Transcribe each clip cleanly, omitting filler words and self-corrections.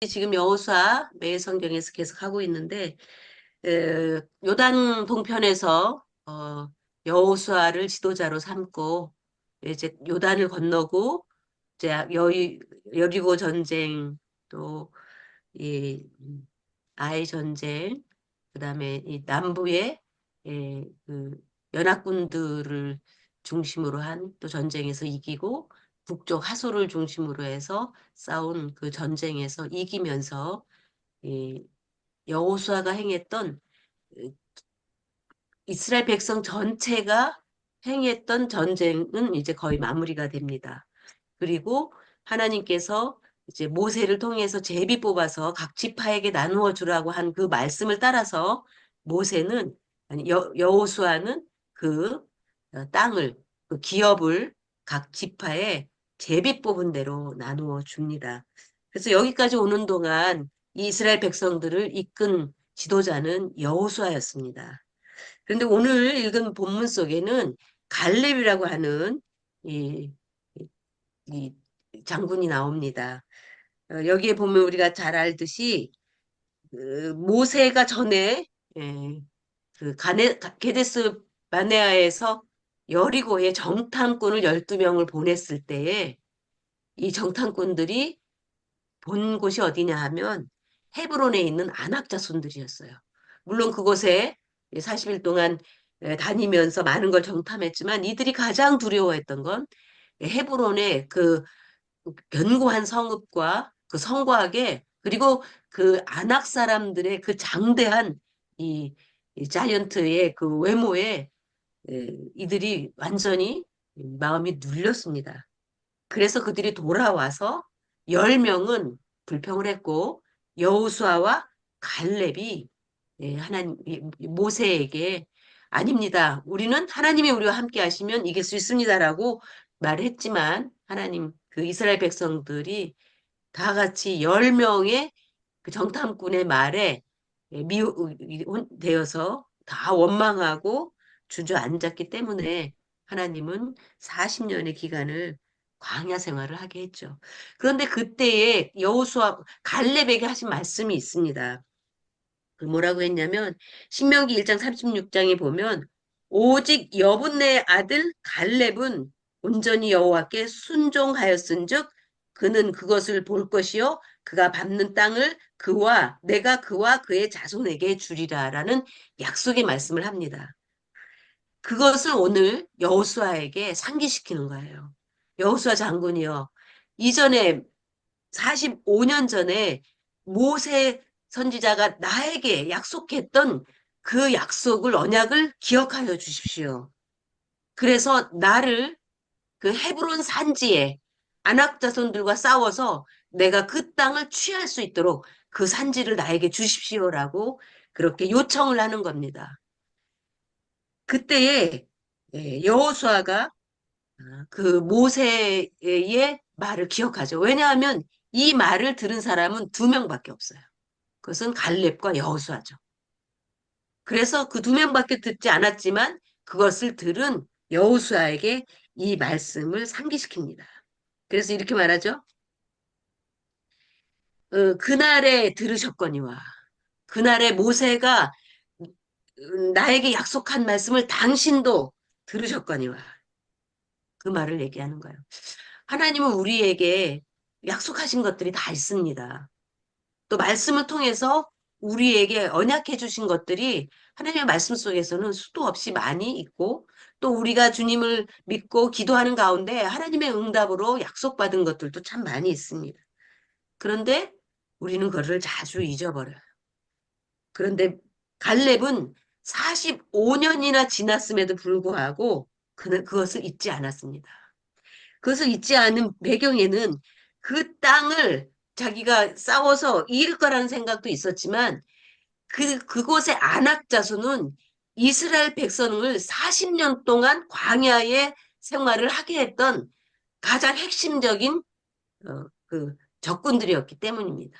지금 여호수아 매일 성경에서 계속 하고 있는데 요단 동편에서 여호수아를 지도자로 삼고 이제 요단을 건너고 이제 여리고 전쟁 또 이 아이 전쟁 그다음에 이 남부의 그 연합군들을 중심으로 한 또 전쟁에서 이기고 북쪽 하소를 중심으로 해서 싸운 그 전쟁에서 이기면서 이 여호수아가 행했던 그 이스라엘 백성 전체가 행했던 전쟁은 이제 거의 마무리가 됩니다. 그리고 하나님께서 이제 모세를 통해서 제비 뽑아서 각 지파에게 나누어 주라고 한 그 말씀을 따라서 모세는 아니 여호수아는 그 땅을 그 기업을 각 지파에 제비 뽑은 대로 나누어 줍니다. 그래서 여기까지 오는 동안 이 이스라엘 백성들을 이끈 지도자는 여호수아였습니다. 그런데 오늘 읽은 본문 속에는 갈렙이라고 하는 이, 이 장군이 나옵니다. 여기에 보면 우리가 잘 알듯이 모세가 전에 예, 게데스 바네아에서 여리고에 정탐꾼을 12명을 보냈을 때에 이 정탐꾼들이 본 곳이 어디냐 하면 헤브론에 있는 아낙 자손들이었어요. 물론 그곳에 40일 동안 다니면서 많은 걸 정탐했지만 이들이 가장 두려워했던 건 헤브론의 그 견고한 성읍과 그 성곽에 그리고 그 아낙 사람들의 그 장대한 이 자이언트의 그 외모에 이들이 완전히 마음이 눌렸습니다. 그래서 그들이 돌아와서 10명은 불평을 했고 여호수아와 갈렙이 하나님 모세에게 아닙니다. 우리는 하나님이 우리와 함께 하시면 이길 수 있습니다라고 말했지만 하나님 그 이스라엘 백성들이 다 같이 10명의 그 정탐꾼의 말에 되어서 다 원망하고 주저앉았기 때문에 하나님은 40년의 기간을 광야 생활을 하게 했죠. 그런데 그때에 여호수아 갈렙에게 하신 말씀이 있습니다. 그 뭐라고 했냐면 신명기 1장 36장에 보면 오직 여분네 아들 갈렙은 온전히 여호와께 순종하였은즉 그는 그것을 볼 것이요 그가 밟는 땅을 내가 그와 그의 자손에게 주리라라는 약속의 말씀을 합니다. 그것을 오늘 여호수아에게 상기시키는 거예요. 여호수아 장군이요. 이전에 45년 전에 모세 선지자가 나에게 약속했던 그 약속을 언약을 기억하여 주십시오. 그래서 나를 그 헤브론 산지에 아낙 자손들과 싸워서 내가 그 땅을 취할 수 있도록 그 산지를 나에게 주십시오라고 그렇게 요청을 하는 겁니다. 그때에 여호수아가 그 모세의 말을 기억하죠. 왜냐하면 이 말을 들은 사람은 두 명밖에 없어요. 그것은 갈렙과 여호수아죠. 그래서 그 두 명밖에 듣지 않았지만 그것을 들은 여호수아에게 이 말씀을 상기시킵니다. 그래서 이렇게 말하죠. 그날에 들으셨거니와 그날에 모세가 나에게 약속한 말씀을 당신도 들으셨거니와 그 말을 얘기하는 거예요. 하나님은 우리에게 약속하신 것들이 다 있습니다. 또 말씀을 통해서 우리에게 언약해 주신 것들이 하나님의 말씀 속에서는 수도 없이 많이 있고 또 우리가 주님을 믿고 기도하는 가운데 하나님의 응답으로 약속받은 것들도 참 많이 있습니다. 그런데 우리는 그것을 자주 잊어버려요. 그런데 갈렙은 45년이나 지났음에도 불구하고 그것을 잊지 않았습니다. 그것을 잊지 않은 배경에는 그 땅을 자기가 싸워서 이길 거라는 생각도 있었지만 그곳의 아낙 자손은 이스라엘 백성을 40년 동안 광야의 생활을 하게 했던 가장 핵심적인 그 적군들이었기 때문입니다.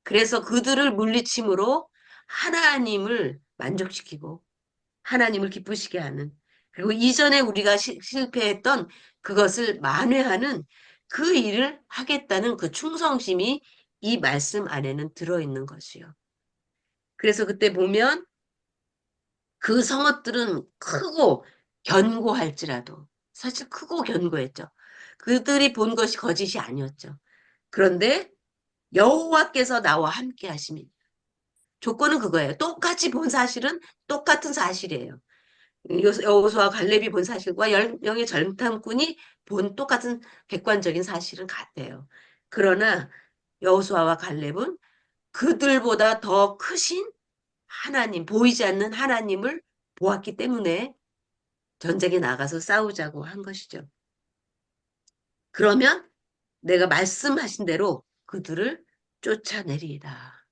그래서 그들을 물리침으로 하나님을 만족시키고 하나님을 기쁘시게 하는 그리고 이전에 우리가 실패했던 그것을 만회하는 그 일을 하겠다는 그 충성심이 이 말씀 안에는 들어있는 것이요. 그래서 그때 보면 그 성읍들은 크고 견고할지라도 사실 크고 견고했죠. 그들이 본 것이 거짓이 아니었죠. 그런데 여호와께서 나와 함께 하심이 조건은 그거예요. 똑같이 본 사실은 똑같은 사실이에요. 여호수아와 갈렙이 본 사실과 10명의 젊탐꾼이 본 똑같은 객관적인 사실은 같아요. 그러나 여호수아와 갈렙은 그들보다 더 크신 하나님, 보이지 않는 하나님을 보았기 때문에 전쟁에 나가서 싸우자고 한 것이죠. 그러면 내가 말씀하신 대로 그들을 쫓아내리이다.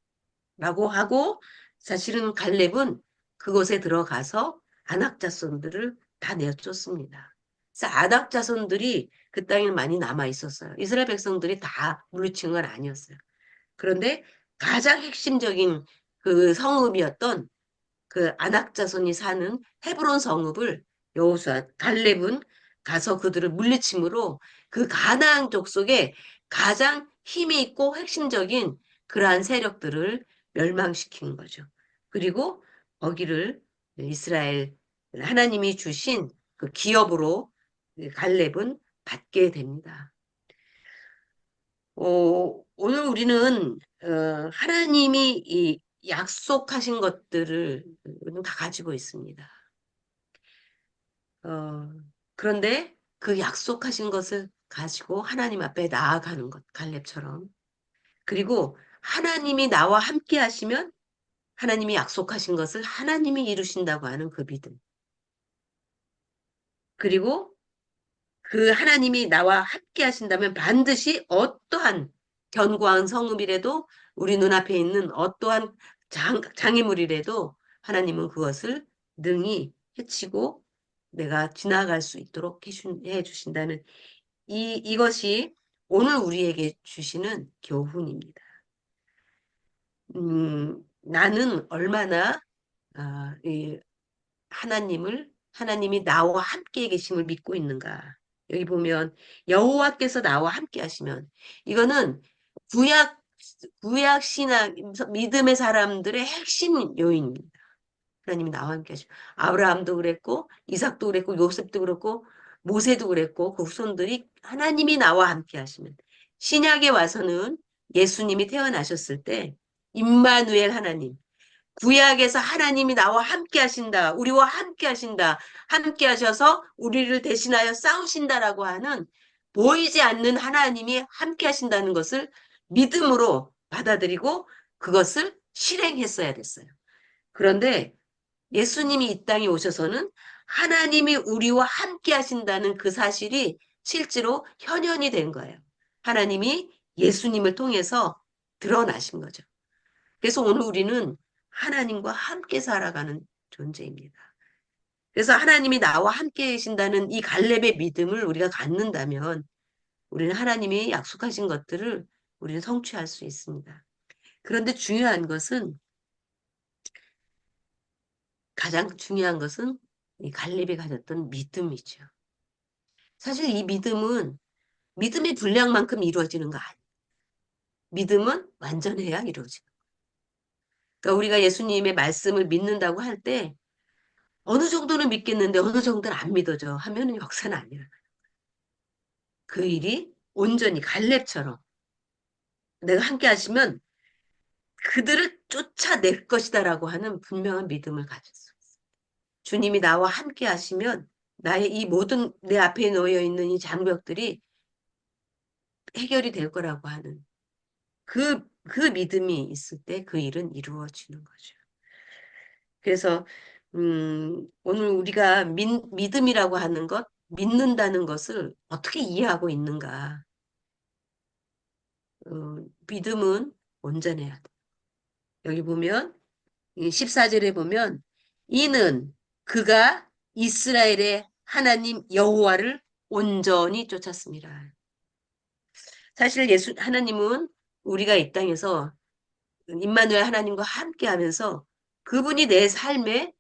라고 하고 사실은 갈렙은 그곳에 들어가서 아낙 자손들을 다 내쫓습니다. 그래서 아낙 자손들이 그 땅에 많이 남아 있었어요. 이스라엘 백성들이 다 물리친 건 아니었어요. 그런데 가장 핵심적인 그 성읍이었던 그 아낙 자손이 사는 헤브론 성읍을 여호수아 갈렙은 가서 그들을 물리침으로 그 가나안 족속에 가장 힘이 있고 핵심적인 그러한 세력들을 멸망시키는 거죠. 그리고 거기를 이스라엘 하나님이 주신 그 기업으로 갈렙은 받게 됩니다. 오늘 우리는 하나님이 이 약속하신 것들을 우리는 다 가지고 있습니다. 어, 그런데 그 약속하신 것을 가지고 하나님 앞에 나아가는 것, 갈렙처럼. 그리고 하나님이 나와 함께 하시면 하나님이 약속하신 것을 하나님이 이루신다고 하는 그 믿음. 그리고 그 하나님이 나와 함께 하신다면 반드시 어떠한 견고한 성읍이라도 우리 눈앞에 있는 어떠한 장애물이라도 하나님은 그것을 능히 해치고 내가 지나갈 수 있도록 해 주신다는 이것이 오늘 우리에게 주시는 교훈입니다. 나는 얼마나 이 하나님이 나와 함께 계심을 믿고 있는가. 여기 보면 여호와께서 나와 함께 하시면 이거는 구약 구약 신학 믿음의 사람들의 핵심 요인입니다. 하나님이 나와 함께 하시면 아브라함도 그랬고 이삭도 그랬고 요셉도 그랬고 모세도 그랬고 그 후손들이 하나님이 나와 함께 하시면 신약에 와서는 예수님이 태어나셨을 때 임마누엘 하나님 구약에서 하나님이 나와 함께 하신다. 우리와 함께 하신다. 함께 하셔서 우리를 대신하여 싸우신다라고 하는 보이지 않는 하나님이 함께 하신다는 것을 믿음으로 받아들이고 그것을 실행했어야 됐어요. 그런데 예수님이 이 땅에 오셔서는 하나님이 우리와 함께 하신다는 그 사실이 실제로 현현이 된 거예요. 하나님이 예수님을 통해서 드러나신 거죠. 그래서 오늘 우리는 하나님과 함께 살아가는 존재입니다. 그래서 하나님이 나와 함께 계신다는 이 갈렙의 믿음을 우리가 갖는다면 우리는 하나님이 약속하신 것들을 우리는 성취할 수 있습니다. 그런데 가장 중요한 것은 이 갈렙이 가졌던 믿음이죠. 사실 이 믿음은 믿음의 분량만큼 이루어지는 거 아니에요. 믿음은 완전해야 이루어지는 거예요. 그러니까 우리가 예수님의 말씀을 믿는다고 할 때 어느 정도는 믿겠는데 어느 정도는 안 믿어져 하면은 역사는 아니라 그 일이 온전히 갈렙처럼 내가 함께 하시면 그들을 쫓아낼 것이다라고 하는 분명한 믿음을 가졌어요. 주님이 나와 함께 하시면 나의 이 모든 내 앞에 놓여 있는 이 장벽들이 해결이 될 거라고 하는 그 믿음이 있을 때 그 일은 이루어지는 거죠. 그래서 오늘 우리가 믿음이라고 하는 것, 믿는다는 것을 어떻게 이해하고 있는가. 믿음은 온전해야 돼. 여기 보면 14절에 보면 이는 그가 이스라엘의 하나님 여호와를 온전히 쫓았습니다. 사실 하나님은 우리가 이 땅에서 임마누엘 하나님과 함께 하면서 그분이 내 삶의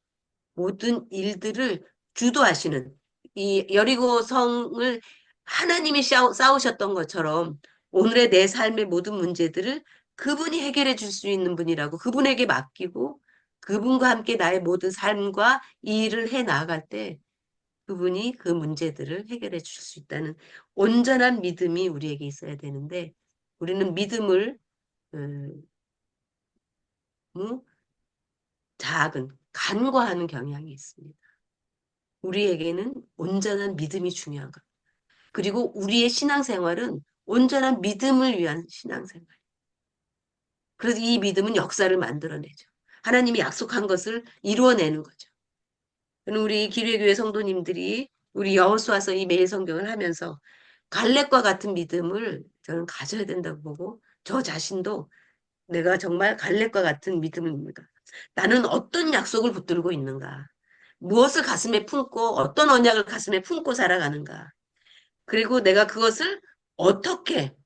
모든 일들을 주도하시는 이 여리고 성을 하나님이 싸우셨던 것처럼 오늘의 내 삶의 모든 문제들을 그분이 해결해 줄 수 있는 분이라고 그분에게 맡기고 그분과 함께 나의 모든 삶과 일을 해 나갈 때 그분이 그 문제들을 해결해 줄 수 있다는 온전한 믿음이 우리에게 있어야 되는데 우리는 믿음을 너무 작은 간과하는 경향이 있습니다. 우리에게는 온전한 믿음이 중요한 것. 그리고 우리의 신앙생활은 온전한 믿음을 위한 신앙생활. 그래서 이 믿음은 역사를 만들어내죠. 하나님이 약속한 것을 이루어내는 거죠. 우리 기뢰교회 성도님들이 우리 여호수아서 이 매일 성경을 하면서 갈렙과 같은 믿음을 저는 가져야 된다고 보고 저 자신도 내가 정말 갈렙과 같은 믿음입니다. 나는 어떤 약속을 붙들고 있는가? 무엇을 가슴에 품고 어떤 언약을 가슴에 품고 살아가는가? 그리고 내가 그것을 어떻게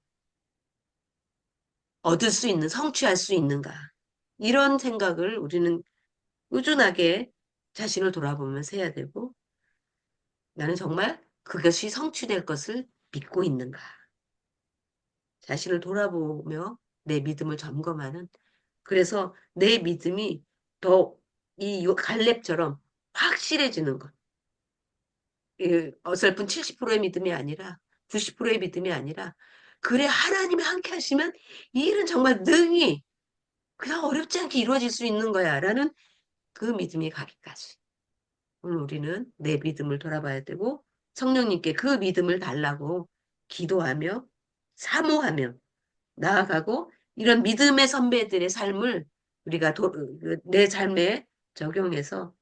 얻을 수 있는, 성취할 수 있는가? 이런 생각을 우리는 꾸준하게 자신을 돌아보면서 해야 되고 나는 정말 그것이 성취될 것을 믿고 있는가? 자신을 돌아보며 내 믿음을 점검하는 그래서 내 믿음이 더 이 갈렙처럼 확실해지는 것. 이 어설픈 70%의 믿음이 아니라 90%의 믿음이 아니라 그래 하나님이 함께 하시면 이 일은 정말 능히 그냥 어렵지 않게 이루어질 수 있는 거야 라는 그 믿음이 가기까지. 오늘 우리는 내 믿음을 돌아봐야 되고 성령님께 그 믿음을 달라고 기도하며 사모하며 나아가고 이런 믿음의 선배들의 삶을 우리가 내 삶에 적용해서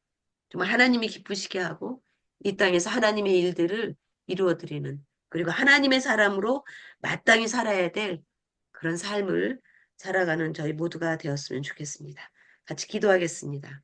정말 하나님이 기쁘시게 하고 이 땅에서 하나님의 일들을 이루어드리는 그리고 하나님의 사람으로 마땅히 살아야 될 그런 삶을 살아가는 저희 모두가 되었으면 좋겠습니다. 같이 기도하겠습니다.